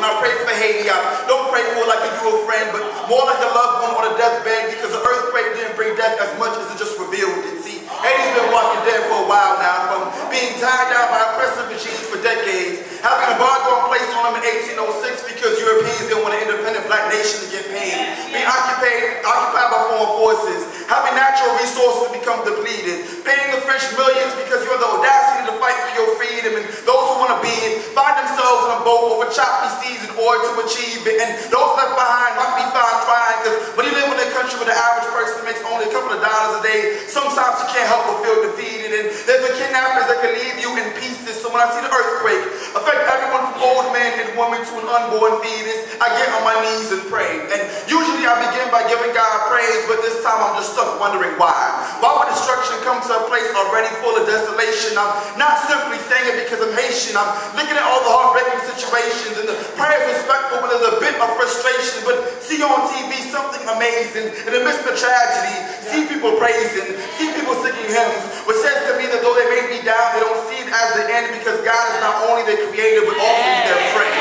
When I pray for Haiti, I don't pray for like you do a friend, but more like a loved one on a deathbed, because the earthquake didn't bring death as much as it just revealed it. See, Haiti's been walking dead for a while now, from being tied down by oppressive regimes for decades, having embargo placed on them in 1806 because Europeans didn't want an independent black nation to get paid, being occupied by foreign forces, having natural resources become depleted, paying the French millions because you have the audacity to fight for your freedom, and those who want to be it find themselves in a boat over choppy seas in order to achieve it, and those left behind might be found crying, because when you live in a country where the average person makes only a couple of dollars a day, sometimes you can't help but feel defeated, and there's the kidnappers that can leave you in pieces. So when I see the earthquake affect everyone from old men and women to an unborn fetus, I get on my knees and pray. And usually I begin by giving God praise, but this time I'm just stuck wondering why. Why would destruction come to a place already full of desolation? I'm not simply saying it because I'm Haitian. I'm looking at all the heartbreaking situations, and the prayer is respectful, but there's a bit of frustration. But see on TV something amazing. In the midst of tragedy, see people praising, see people singing hymns, which says to me that though they may be down, they don't see it as the end, because God is not only their creator, but also their friend.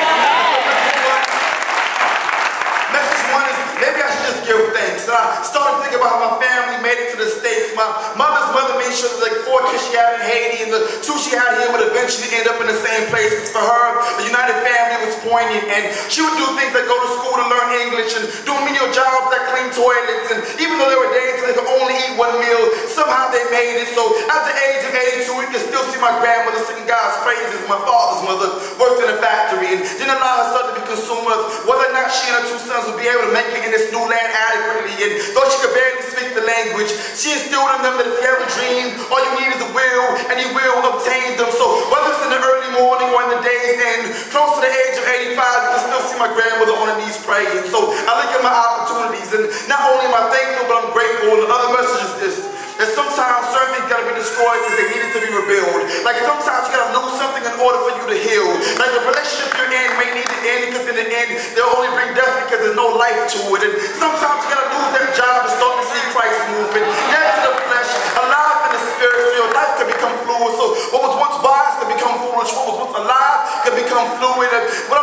Message one is, maybe I should just give thanks. And I started thinking about how my family made it to the States. My mother's mother made sure that like 4 kids she had in Haiti and the 2 she had here would eventually end up in the same place. Because for her, the united family was poignant, and she would do things like go to school to learn English and do menial jobs like clean toilets. And even though there were days when they could only eat 1 meal, somehow they made it. So at the age of 82, you can still see my grandmother singing God's praises. My father's mother worked in a factory and didn't allow herself to be consumed with whether or not she and her 2 sons would be able to make it in this new land adequately. And though she could barely speak the language, she instilled in them that if you ever dream, all you need is a will, and you will obtain them. So whether it's in the early morning or in the day's end, close to the age of 85, you can still see my grandmother on her knees praying. So I look at my opportunities, and not only am I thankful, but I'm grateful. And the other message is this: that sometimes certain things gotta be destroyed because they needed to be rebuilt. Like sometimes you gotta lose something in order for you to heal. Like the relationship you're in may need to end, because in the end they'll only bring death because there's no life to it. And sometimes you gotta lose that job and start to see Christ moving. Dead to the flesh, alive in the spirit, so your life can become fluid. So what was once wise can become foolish. What was once alive can become fluid. And what